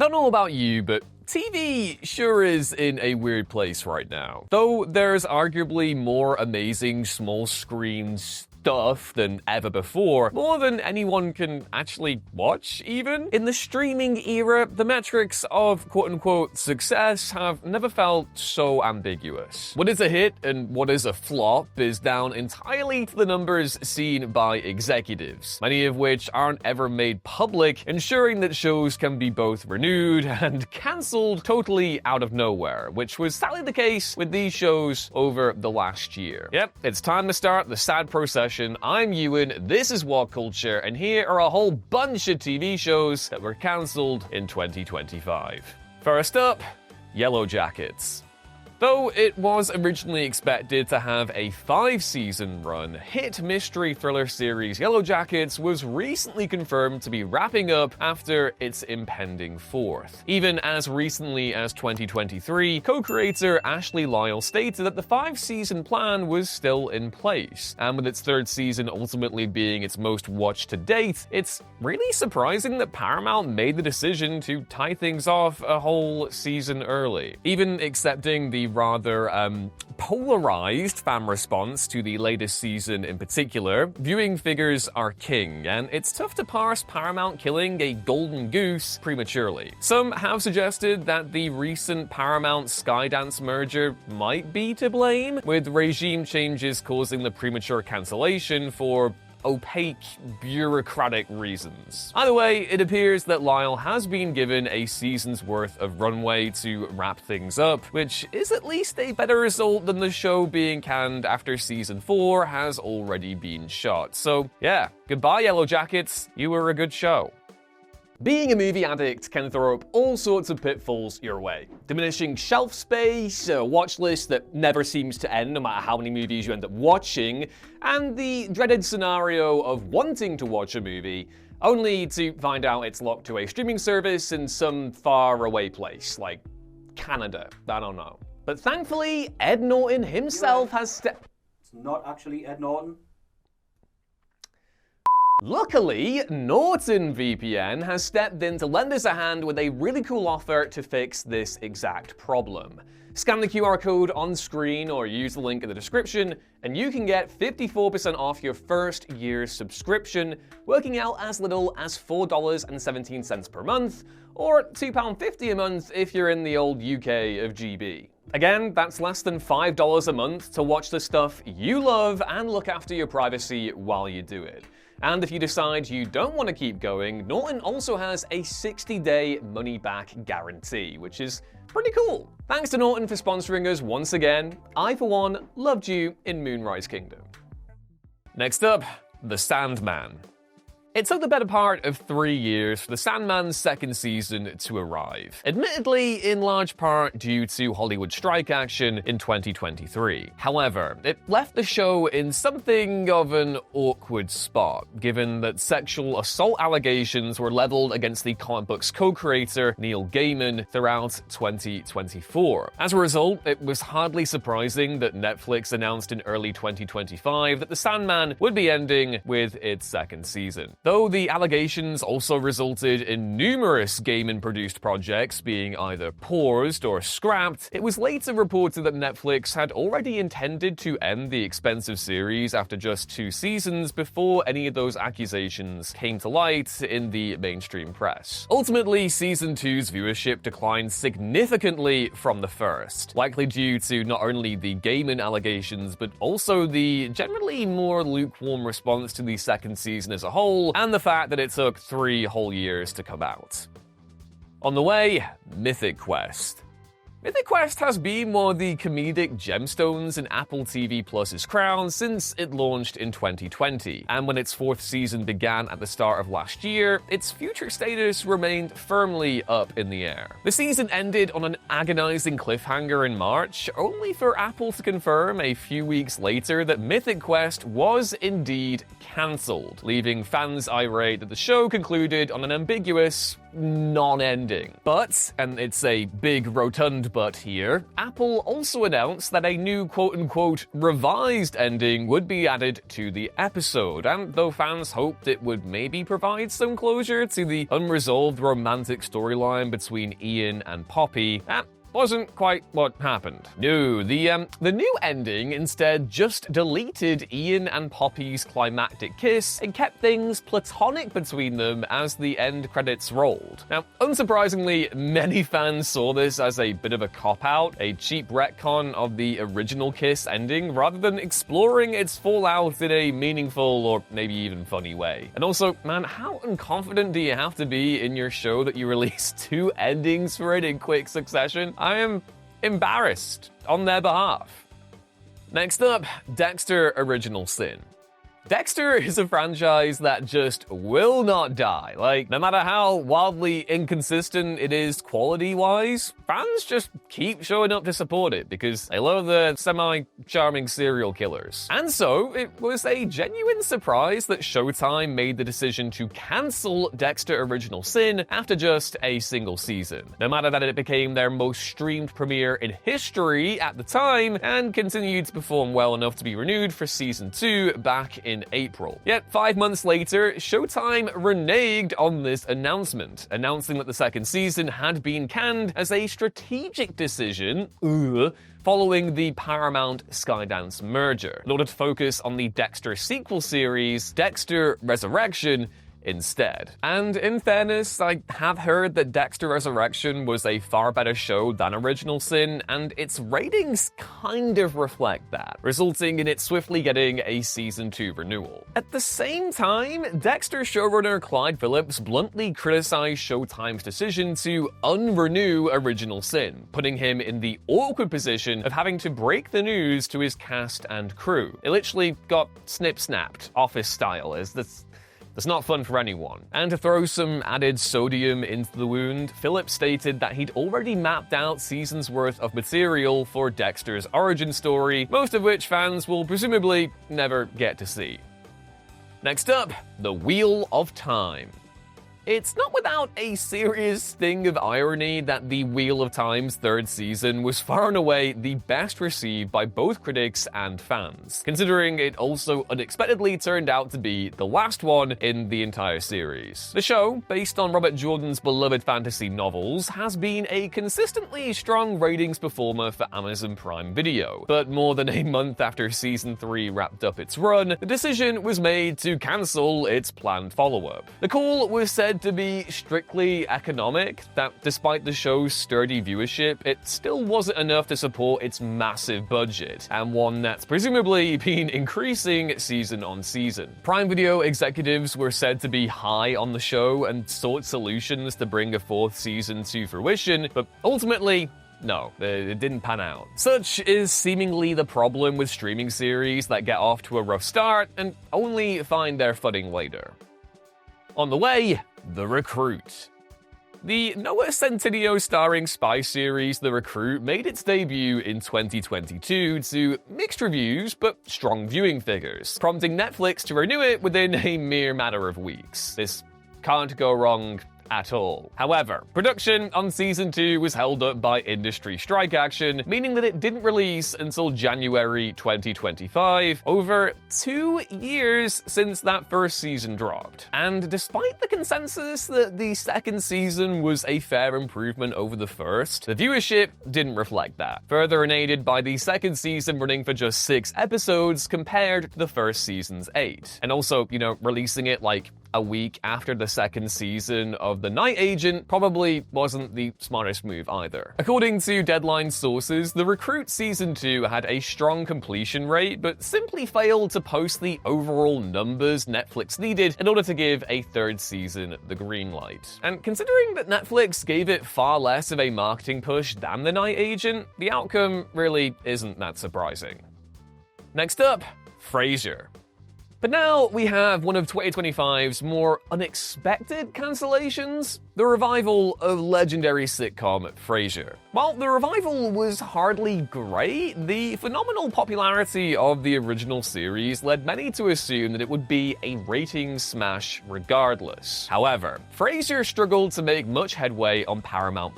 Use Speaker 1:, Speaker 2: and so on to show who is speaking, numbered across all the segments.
Speaker 1: don't know about you, but TV sure is in a weird place right now. Though there's arguably more amazing small screen stuff than ever before, more than anyone can actually watch even. In the streaming era, the metrics of quote-unquote success have never felt so ambiguous. What is a hit and what is a flop is down entirely to the numbers seen by executives, many of which aren't ever made public, ensuring that shows can be both renewed and cancelled totally out of nowhere, which was sadly the case with these shows over the last year. Yep, it's time to start the sad procession. I'm Ewan, this is Whatculture, and here are a whole bunch of TV shows that were cancelled in 2025. First up, Yellowjackets. Though it was originally expected to have a 5-season run, hit mystery thriller series Yellowjackets was recently confirmed to be wrapping up after its impending 4th. Even as recently as 2023, co-creator Ashley Lyle stated that the 5-season plan was still in place, and with its 3rd season ultimately being its most watched to date, it's really surprising that Paramount made the decision to tie things off a whole season early. Even accepting the rather polarized fan response to the latest season in particular, viewing figures are king, and it's tough to parse Paramount killing a golden goose prematurely. Some have suggested that the recent Paramount-Skydance merger might be to blame, with regime changes causing the premature cancellation for opaque, bureaucratic reasons. Either way, it appears that Lyle has been given a season's worth of runway to wrap things up, which is at least a better result than the show being canned after season 4 has already been shot. So yeah, goodbye Yellowjackets, you were a good show. Being a movie addict can throw up all sorts of pitfalls your way. Diminishing shelf space, a watch list that never seems to end no matter how many movies you end up watching, and the dreaded scenario of wanting to watch a movie only to find out it's locked to a streaming service in some faraway place, like Canada, I don't know. But thankfully, Ed Norton himself has stepped...
Speaker 2: It's not actually Ed Norton.
Speaker 1: Luckily, Norton VPN has stepped in to lend us a hand with a really cool offer to fix this exact problem. Scan the QR code on screen or use the link in the description, and you can get 54% off your first year's subscription, working out as little as $4.17 per month, or £2.50 a month if you're in the old UK of GB. Again, that's less than $5 a month to watch the stuff you love and look after your privacy while you do it. And if you decide you don't want to keep going, Norton also has a 60-day money-back guarantee, which is pretty cool. Thanks to Norton for sponsoring us once again. I, for one, loved you in Moonrise Kingdom. Next up, The Sandman. It took the better part of 3 years for The Sandman's 2nd season to arrive, admittedly in large part due to Hollywood strike action in 2023. However, it left the show in something of an awkward spot, given that sexual assault allegations were leveled against the comic book's co-creator, Neil Gaiman, throughout 2024. As a result, it was hardly surprising that Netflix announced in early 2025 that The Sandman would be ending with its 2nd season. Though the allegations also resulted in numerous Gaiman-produced projects being either paused or scrapped, it was later reported that Netflix had already intended to end the expensive series after just 2 seasons before any of those accusations came to light in the mainstream press. Ultimately, Season 2's viewership declined significantly from the first, likely due to not only the Gaiman allegations, but also the generally more lukewarm response to the 2nd season as a whole, and the fact that it took 3 whole years to come out. On the way, Mythic Quest. Mythic Quest has been one of the comedic gemstones in Apple TV Plus's crown since it launched in 2020, and when its 4th season began at the start of last year, its future status remained firmly up in the air. The season ended on an agonizing cliffhanger in March, only for Apple to confirm a few weeks later that Mythic Quest was indeed cancelled, leaving fans irate that the show concluded on an ambiguous non-ending. But, and it's a big rotund but here, Apple also announced that a new quote-unquote revised ending would be added to the episode, and though fans hoped it would maybe provide some closure to the unresolved romantic storyline between Ian and Poppy, that wasn't quite what happened. No, the new ending instead just deleted Ian and Poppy's climactic kiss and kept things platonic between them as the end credits rolled. Now, unsurprisingly, many fans saw this as a bit of a cop-out, a cheap retcon of the original kiss ending, rather than exploring its fallout in a meaningful or maybe even funny way. And also, man, how unconfident do you have to be in your show that you release 2 endings for it in quick succession? I am embarrassed on their behalf. Next up, Dexter Original Sin. Dexter is a franchise that just will not die. Like, no matter how wildly inconsistent it is quality-wise, fans just keep showing up to support it because they love the semi-charming serial killers. And so, it was a genuine surprise that Showtime made the decision to cancel Dexter Original Sin after just a single season. No matter that it became their most streamed premiere in history at the time, and continued to perform well enough to be renewed for Season 2 back in April. Yet 5 months later, Showtime reneged on this announcement, announcing that the second season had been canned as a strategic decision, following the Paramount Skydance merger, in order to focus on the Dexter sequel series, Dexter Resurrection, instead. And in fairness, I have heard that Dexter Resurrection was a far better show than Original Sin, and its ratings kind of reflect that, resulting in it swiftly getting a Season 2 renewal. At the same time, Dexter showrunner Clyde Phillips bluntly criticized Showtime's decision to unrenew Original Sin, putting him in the awkward position of having to break the news to his cast and crew. It literally got snip-snapped, Office style, as that's not fun for anyone. And to throw some added sodium into the wound, Phillips stated that he'd already mapped out seasons worth of material for Dexter's origin story, most of which fans will presumably never get to see. Next up, The Wheel of Time. It's not without a serious sting of irony that The Wheel of Time's 3rd season was far and away the best received by both critics and fans, considering it also unexpectedly turned out to be the last one in the entire series. The show, based on Robert Jordan's beloved fantasy novels, has been a consistently strong ratings performer for Amazon Prime Video, but more than a month after Season 3 wrapped up its run, the decision was made to cancel its planned follow-up. The call was said to be strictly economic, that despite the show's sturdy viewership, it still wasn't enough to support its massive budget, and one that's presumably been increasing season on season. Prime Video executives were said to be high on the show and sought solutions to bring a 4th season to fruition, but ultimately, no, it didn't pan out. Such is seemingly the problem with streaming series that get off to a rough start and only find their footing later. On the way, The Recruit. The Noah Centineo starring spy series The Recruit made its debut in 2022 to mixed reviews but strong viewing figures, prompting Netflix to renew it within a mere matter of weeks. This can't go wrong at all. However, production on Season 2 was held up by industry strike action, meaning that it didn't release until January 2025, over 2 years since that first season dropped. And despite the consensus that the second season was a fair improvement over the first, the viewership didn't reflect that, further unaided by the second season running for just 6 episodes compared to the first season's 8. And also, releasing it like a week after the second season of The Night Agent probably wasn't the smartest move either. According to Deadline sources, The Recruit Season 2 had a strong completion rate, but simply failed to post the overall numbers Netflix needed in order to give a 3rd season the green light. And considering that Netflix gave it far less of a marketing push than The Night Agent, the outcome really isn't that surprising. Next up, Frasier. But now we have one of 2025's more unexpected cancellations, the revival of legendary sitcom Frasier. While the revival was hardly great, the phenomenal popularity of the original series led many to assume that it would be a ratings smash regardless. However, Frasier struggled to make much headway on Paramount+,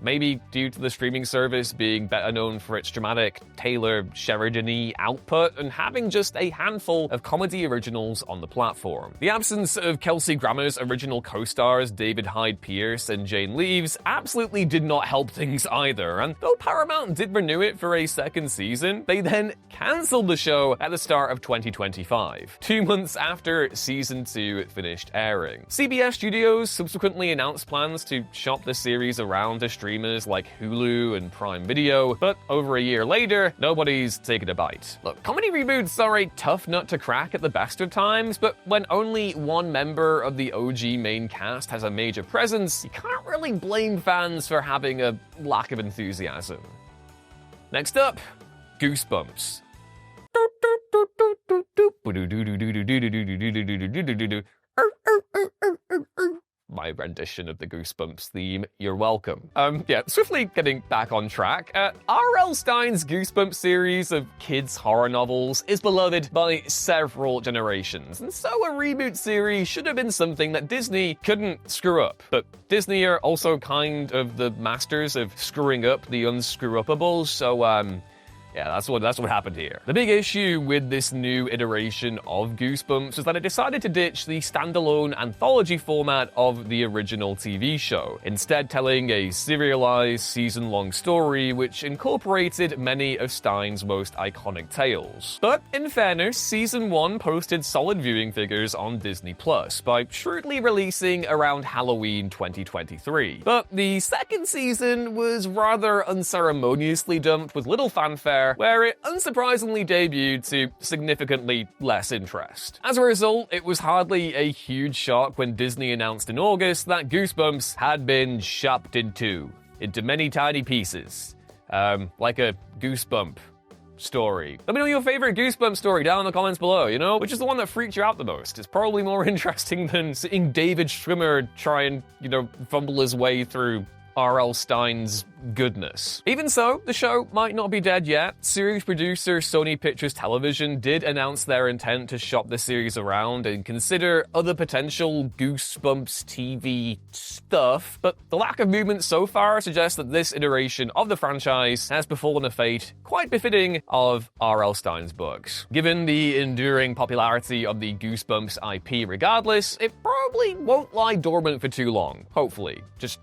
Speaker 1: maybe due to the streaming service being better known for its dramatic Taylor Sheridan-y output and having just a handful of comedy originals on the platform. The absence of Kelsey Grammer's original co-stars David Hyde Pierce and Jane Leeves absolutely did not help things either, and though Paramount did renew it for a second season, they then cancelled the show at the start of 2025, 2 months after season 2 finished airing. CBS Studios subsequently announced plans to shop the series around to streamers like Hulu and Prime Video, but over a year later, nobody's taken a bite. Look, comedy reboots are a tough nut to crack at the best of times, but when only one member of the OG main cast has a major presence, you can't really blame fans for having a lack of enthusiasm. Next up, Goosebumps. My rendition of the Goosebumps theme, you're welcome. Swiftly getting back on track, R.L. Stine's Goosebumps series of kids' horror novels is beloved by several generations, and so a reboot series should have been something that Disney couldn't screw up. But Disney are also kind of the masters of screwing up the unscrew-uppables, so yeah, that's what happened here. The big issue with this new iteration of Goosebumps is that it decided to ditch the standalone anthology format of the original TV show, instead telling a serialized season-long story which incorporated many of Stine's most iconic tales. But in fairness, season 1 posted solid viewing figures on Disney Plus by shrewdly releasing around Halloween 2023. But the second season was rather unceremoniously dumped with little fanfare, where it unsurprisingly debuted to significantly less interest. As a result, it was hardly a huge shock when Disney announced in August that Goosebumps had been chopped into many tiny pieces. Like a goosebump story. Let me know your favorite Goosebump story down in the comments below, which is the one that freaked you out the most. It's probably more interesting than seeing David Schwimmer try and, fumble his way through R.L. Stine's goodness. Even so, the show might not be dead yet. Series producer Sony Pictures Television did announce their intent to shop the series around and consider other potential Goosebumps TV stuff, but the lack of movement so far suggests that this iteration of the franchise has befallen a fate quite befitting of R.L. Stine's books. Given the enduring popularity of the Goosebumps IP regardless, it probably won't lie dormant for too long, hopefully. Just,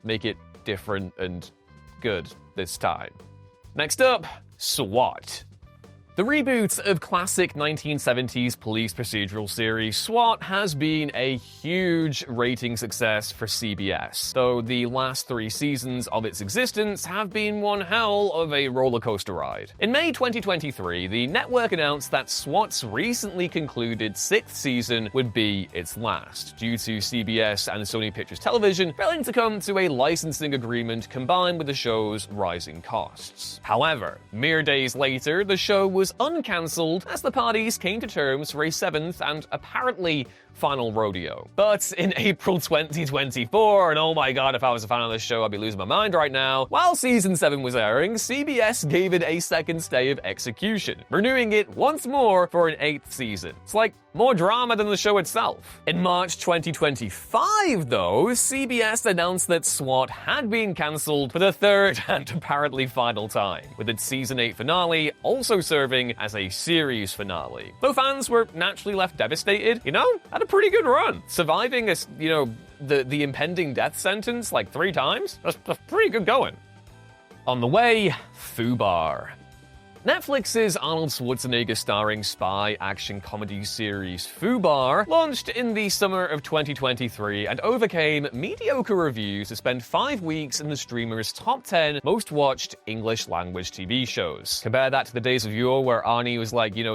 Speaker 1: make it different and good this time. Next up, SWAT. The reboot of classic 1970s police procedural series SWAT has been a huge rating success for CBS, though the last 3 seasons of its existence have been one hell of a roller coaster ride. In May 2023, the network announced that SWAT's recently concluded 6th season would be its last, due to CBS and Sony Pictures Television failing to come to a licensing agreement combined with the show's rising costs. However, mere days later, the show was uncancelled as the parties came to terms for a 7th and apparently final rodeo. But in April 2024, and oh my god, if I was a fan of this show, I'd be losing my mind right now, while season 7 was airing, CBS gave it a second stay of execution, renewing it once more for an 8th season. It's like more drama than the show itself. In March 2025, though, CBS announced that SWAT had been cancelled for the 3rd and apparently final time, with its season 8 finale also serving as a series finale. Though fans were naturally left devastated, had a pretty good run, surviving the impending death sentence like 3 times. That's pretty good going. On the way, FUBAR. Netflix's Arnold Schwarzenegger starring spy action comedy series FUBAR launched in the summer of 2023 and overcame mediocre reviews to spend 5 weeks in the streamer's top 10 most watched English language TV shows. Compare that to the days of yore where Arnie was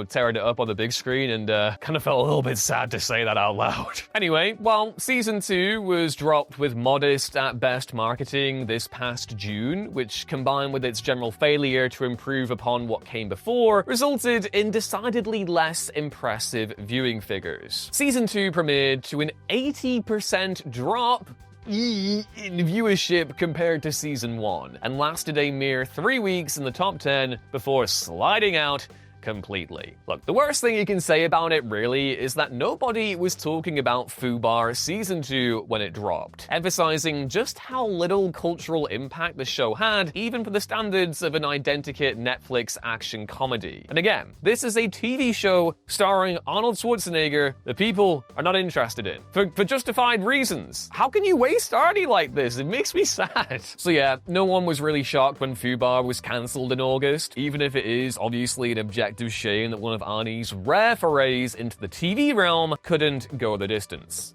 Speaker 1: tearing it up on the big screen, and kind of felt a little bit sad to say that out loud. Anyway, while season 2 was dropped with modest at best marketing this past June, which combined with its general failure to improve upon what came before, resulted in decidedly less impressive viewing figures. Season 2 premiered to an 80% drop in viewership compared to season 1, and lasted a mere 3 weeks in the top 10 before sliding out completely. Look, the worst thing you can say about it really is that nobody was talking about FUBAR Season 2 when it dropped, emphasizing just how little cultural impact the show had, even for the standards of an identikit Netflix action comedy. And again, this is a TV show starring Arnold Schwarzenegger that people are not interested in, for justified reasons. How can you waste Arnie like this? It makes me sad. So yeah, no one was really shocked when FUBAR was cancelled in August, even if it is obviously an objective shame that one of Arnie's rare forays into the TV realm couldn't go the distance.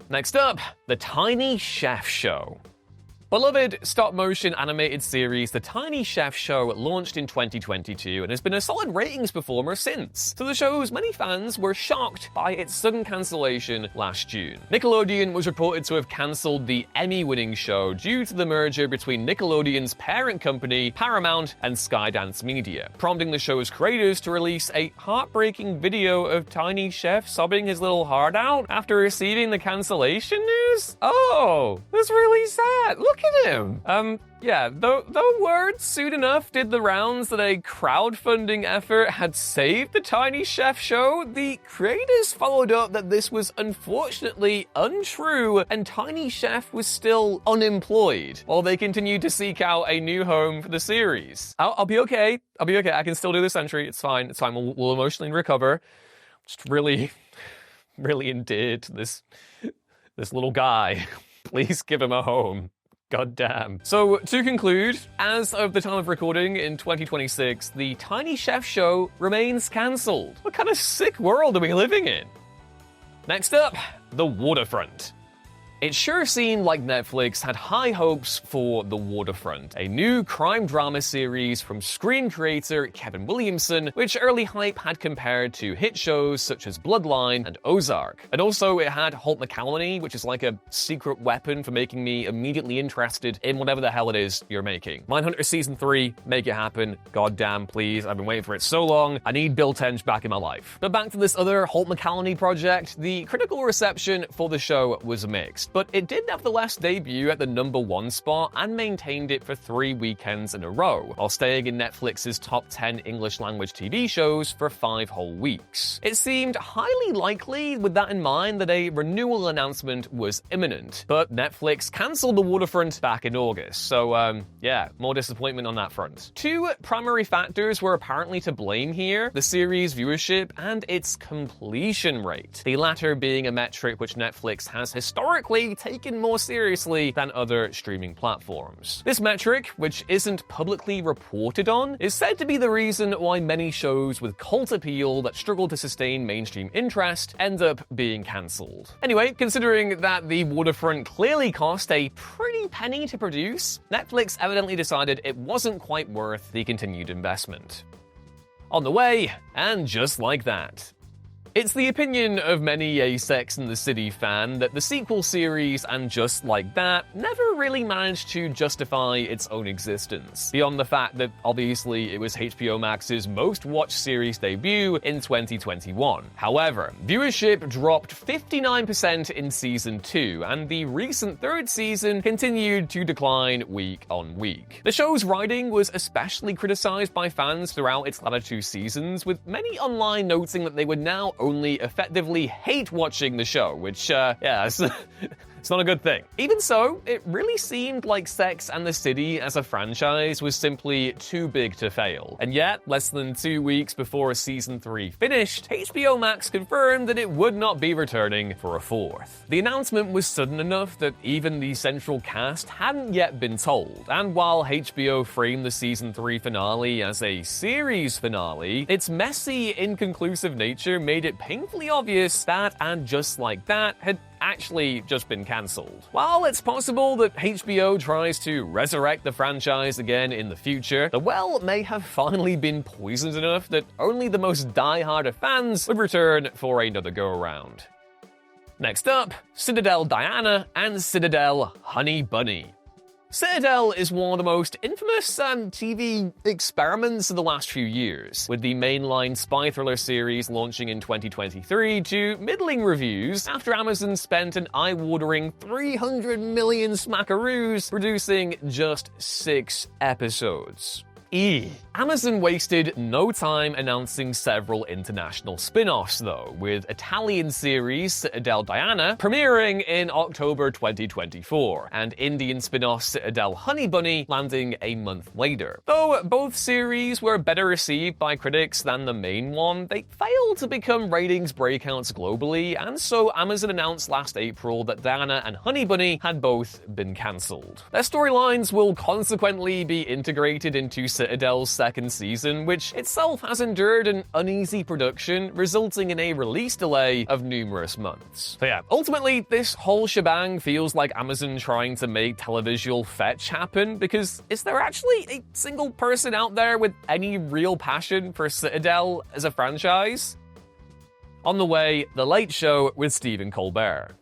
Speaker 1: Next up, The Tiny Chef Show. Beloved stop-motion animated series The Tiny Chef Show launched in 2022 and has been a solid ratings performer since. So the show's many fans were shocked by its sudden cancellation last June. Nickelodeon was reported to have cancelled the Emmy-winning show due to the merger between Nickelodeon's parent company, Paramount, and Skydance Media, prompting the show's creators to release a heartbreaking video of Tiny Chef sobbing his little heart out after receiving the cancellation news. Oh, that's really sad. Look at him. Yeah, though word soon enough did the rounds that a crowdfunding effort had saved the Tiny Chef Show, the creators followed up that this was unfortunately untrue and Tiny Chef was still unemployed while they continued to seek out a new home for the series. I'll be okay. I'll be okay. I can still do this entry. It's fine. It's fine. We'll emotionally recover. Just really endeared to this little guy. Please give him a home. God damn. So, to conclude, as of the time of recording in 2026, the Tiny Chef Show remains cancelled. What kind of sick world are we living in? Next up, The Waterfront. It sure seemed like Netflix had high hopes for The Waterfront, a new crime drama series from Scream creator Kevin Williamson, which early hype had compared to hit shows such as Bloodline and Ozark. And also it had Holt McCallany, which is like a secret weapon for making me immediately interested in whatever the hell it is you're making. Mindhunter Season 3, make it happen. Goddamn, please. I've been waiting for it so long. I need Bill Tench back in my life. But back to this other Holt McCallany project, the critical reception for the show was mixed. But it did nevertheless debut at the #1 spot and maintained it for 3 weekends in a row, while staying in Netflix's top 10 English language TV shows for 5 whole weeks. It seemed highly likely, with that in mind, that a renewal announcement was imminent, but Netflix cancelled The Waterfront back in August, so yeah, more disappointment on that front. 2 primary factors were apparently to blame here: the series' viewership and its completion rate, the latter being a metric which Netflix has historically taken more seriously than other streaming platforms. This metric, which isn't publicly reported on, is said to be the reason why many shows with cult appeal that struggle to sustain mainstream interest end up being cancelled. Anyway, considering that The Waterfront clearly cost a pretty penny to produce, Netflix evidently decided it wasn't quite worth the continued investment. On the way, and just like that. It's the opinion of many a Sex and the City fan that the sequel series and Just Like That never really managed to justify its own existence, beyond the fact that obviously it was HBO Max's most watched series debut in 2021. However, viewership dropped 59% in Season 2, and the recent 3rd season continued to decline week on week. The show's writing was especially criticized by fans throughout its latter 2 seasons, with many online noting that they would now only effectively hate watching the show, which, yeah, it's not a good thing. Even so, it really seemed like Sex and the City as a franchise was simply too big to fail. And yet, less than 2 weeks before Season 3 finished, HBO Max confirmed that it would not be returning for a 4th. The announcement was sudden enough that even the central cast hadn't yet been told, and while HBO framed the Season 3 finale as a series finale, its messy, inconclusive nature made it painfully obvious that And Just Like That had actually just been cancelled. While it's possible that HBO tries to resurrect the franchise again in the future, the well may have finally been poisoned enough that only the most die-hard of fans would return for another go-around. Next up, Citadel Diana and Citadel Honey Bunny. Citadel is one of the most infamous TV experiments of the last few years, with the mainline spy thriller series launching in 2023 to middling reviews after Amazon spent an eye-watering 300 million smackaroos producing just 6 episodes. Amazon wasted no time announcing several international spin-offs, though, with Italian series Citadel Diana premiering in October 2024, and Indian spin-off Citadel Honey Bunny landing a month later. Though both series were better received by critics than the main one, they failed to become ratings breakouts globally, and so Amazon announced last April that Diana and Honey Bunny had both been cancelled. Their storylines will consequently be integrated into Citadel's second season, which itself has endured an uneasy production, resulting in a release delay of numerous months. So yeah, ultimately, this whole shebang feels like Amazon trying to make televisual fetch happen, because is there actually a single person out there with any real passion for Citadel as a franchise? On the way, The Late Show with Stephen Colbert.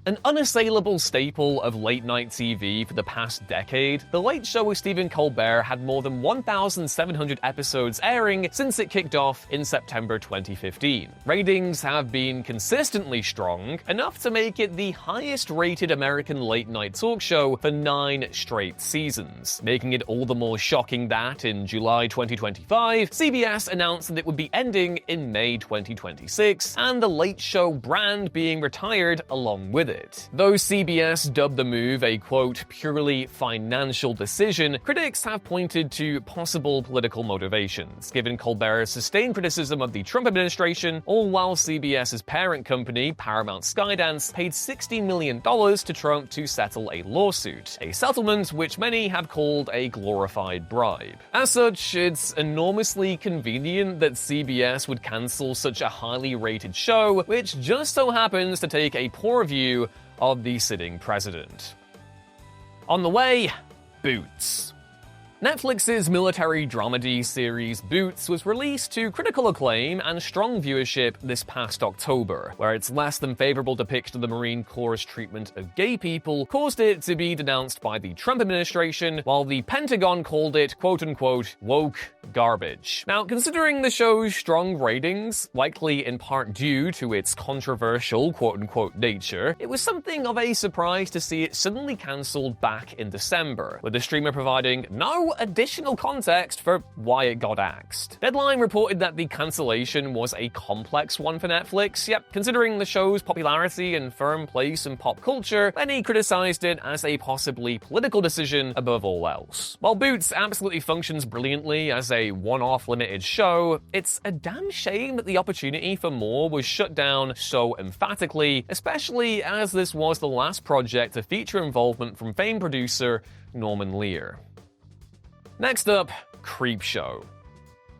Speaker 1: An unassailable staple of late-night TV for the past decade, The Late Show with Stephen Colbert had more than 1,700 episodes airing since it kicked off in September 2015. Ratings have been consistently strong, enough to make it the highest-rated American late-night talk show for 9 straight seasons, making it all the more shocking that, in July 2025, CBS announced that it would be ending in May 2026, and The Late Show brand being retired along with it. Though CBS dubbed the move a, quote, purely financial decision, critics have pointed to possible political motivations, given Colbert's sustained criticism of the Trump administration, all while CBS's parent company, Paramount Skydance, paid $60 million to Trump to settle a lawsuit, a settlement which many have called a glorified bribe. As such, it's enormously convenient that CBS would cancel such a highly rated show, which just so happens to take a poor view of the sitting president. On the way, Boots. Netflix's military dramedy series Boots was released to critical acclaim and strong viewership this past October, where its less than favorable depiction of the Marine Corps' treatment of gay people caused it to be denounced by the Trump administration, while the Pentagon called it, quote-unquote, woke garbage. Now, considering the show's strong ratings, likely in part due to its controversial, quote-unquote, nature, it was something of a surprise to see it suddenly cancelled back in December, with the streamer providing no additional context for why it got axed. Deadline reported that the cancellation was a complex one for Netflix, yet considering the show's popularity and firm place in pop culture, many criticized it as a possibly political decision above all else. While Boots absolutely functions brilliantly as a one-off limited show, it's a damn shame that the opportunity for more was shut down so emphatically, especially as this was the last project to feature involvement from famed producer Norman Lear. Next up, Creepshow.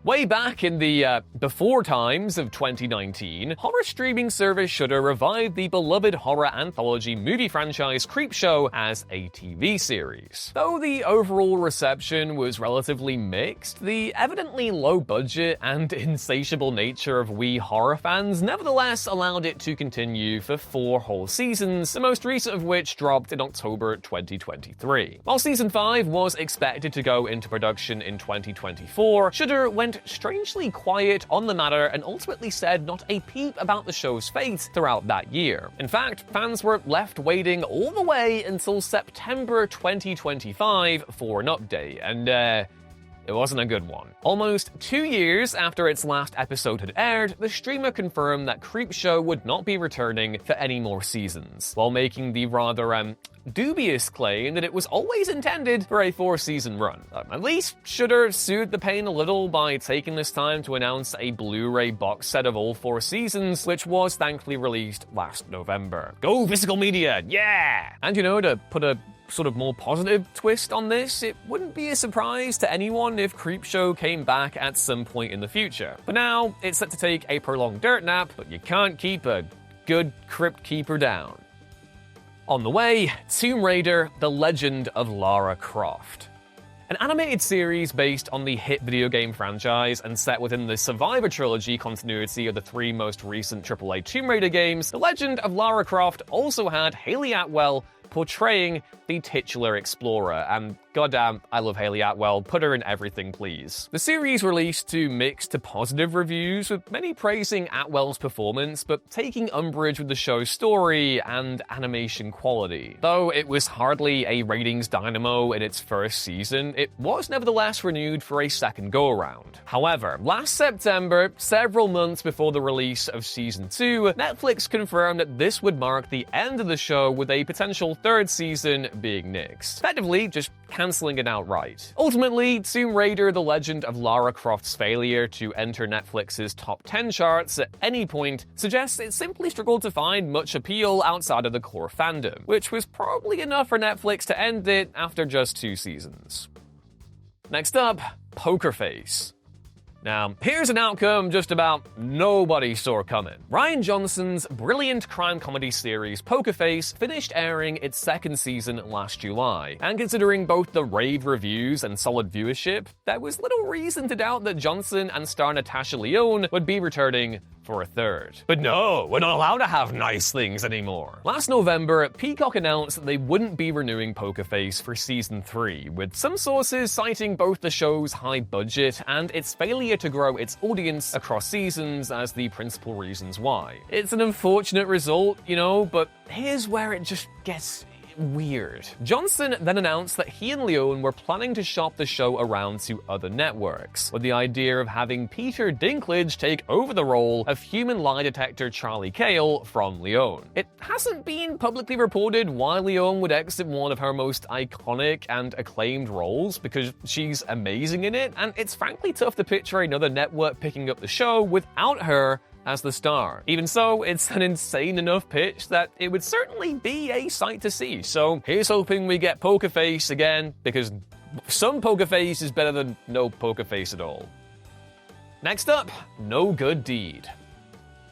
Speaker 1: Way back in the before times of 2019, horror streaming service Shudder revived the beloved horror anthology movie franchise Creepshow as a TV series. Though the overall reception was relatively mixed, the evidently low budget and insatiable nature of we horror fans nevertheless allowed it to continue for 4 whole seasons, the most recent of which dropped in October 2023. While season 5 was expected to go into production in 2024, Shudder went strangely quiet on the matter and ultimately said not a peep about the show's fate throughout that year. In fact, fans were left waiting all the way until September 2025 for an update, and it wasn't a good one. Almost 2 years after its last episode had aired, the streamer confirmed that Creepshow would not be returning for any more seasons, while making the rather dubious claim that it was always intended for a 4-season run. At least Shudder soothed the pain a little by taking this time to announce a Blu-ray box set of all 4 seasons, which was thankfully released last November. Go physical media, yeah! And to put a sort of more positive twist on this, it wouldn't be a surprise to anyone if Creepshow came back at some point in the future. But now, it's set to take a prolonged dirt nap, but you can't keep a good crypt keeper down. On the way, Tomb Raider: The Legend of Lara Croft. An animated series based on the hit video game franchise and set within the Survivor trilogy continuity of the 3 most recent AAA Tomb Raider games, The Legend of Lara Croft also had Hayley Atwell, portraying the titular explorer, and goddamn, I love Hayley Atwell, put her in everything, please. The series released to mixed to positive reviews, with many praising Atwell's performance, but taking umbrage with the show's story and animation quality. Though it was hardly a ratings dynamo in its first season, it was nevertheless renewed for a second go-around. However, last September, several months before the release of Season 2, Netflix confirmed that this would mark the end of the show, with a potential third season being nixed, effectively just cancelling it outright. Ultimately, Tomb Raider: The Legend of Lara Croft's failure to enter Netflix's top 10 charts at any point suggests it simply struggled to find much appeal outside of the core fandom, which was probably enough for Netflix to end it after just 2 seasons. Next up, Poker Face. Now, here's an outcome just about nobody saw coming. Rian Johnson's brilliant crime comedy series Poker Face finished airing its second season last July, and considering both the rave reviews and solid viewership, there was little reason to doubt that Johnson and star Natasha Lyonne would be returning for a third. But no, we're not allowed to have nice things anymore. Last November, Peacock announced that they wouldn't be renewing Poker Face for Season 3, with some sources citing both the show's high budget and its failure to grow its audience across seasons as the principal reasons why. It's an unfortunate result, but here's where it just gets weird. Johnson then announced that he and Lyonne were planning to shop the show around to other networks, with the idea of having Peter Dinklage take over the role of human lie detector Charlie Cale from Lyonne. It hasn't been publicly reported why Lyonne would exit one of her most iconic and acclaimed roles, because she's amazing in it, and it's frankly tough to picture another network picking up the show without her as the star. Even so, it's an insane enough pitch that it would certainly be a sight to see. So here's hoping we get Poker Face again, because some Poker Face is better than no Poker Face at all. Next up, No Good Deed.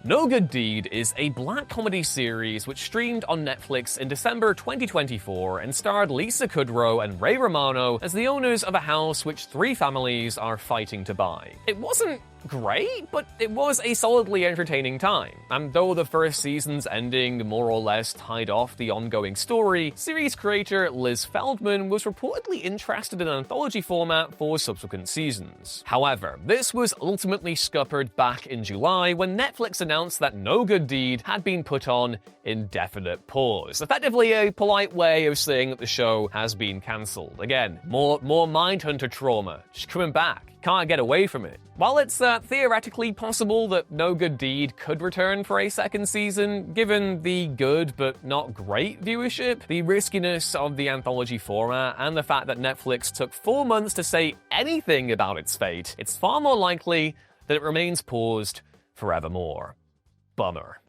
Speaker 1: No Good Deed is a black comedy series which streamed on Netflix in December 2024 and starred Lisa Kudrow and Ray Romano as the owners of a house which 3 families are fighting to buy. It wasn't great, but it was a solidly entertaining time. And though the first season's ending more or less tied off the ongoing story, series creator Liz Feldman was reportedly interested in an anthology format for subsequent seasons. However, this was ultimately scuppered back in July when Netflix announced that No Good Deed had been put on indefinite pause. Effectively a polite way of saying that the show has been cancelled. Again, more Mindhunter trauma. Just coming back. Can't get away from it. While it's theoretically possible that No Good Deed could return for a second season, given the good but not great viewership, the riskiness of the anthology format, and the fact that Netflix took 4 months to say anything about its fate, it's far more likely that it remains paused forevermore. Bummer.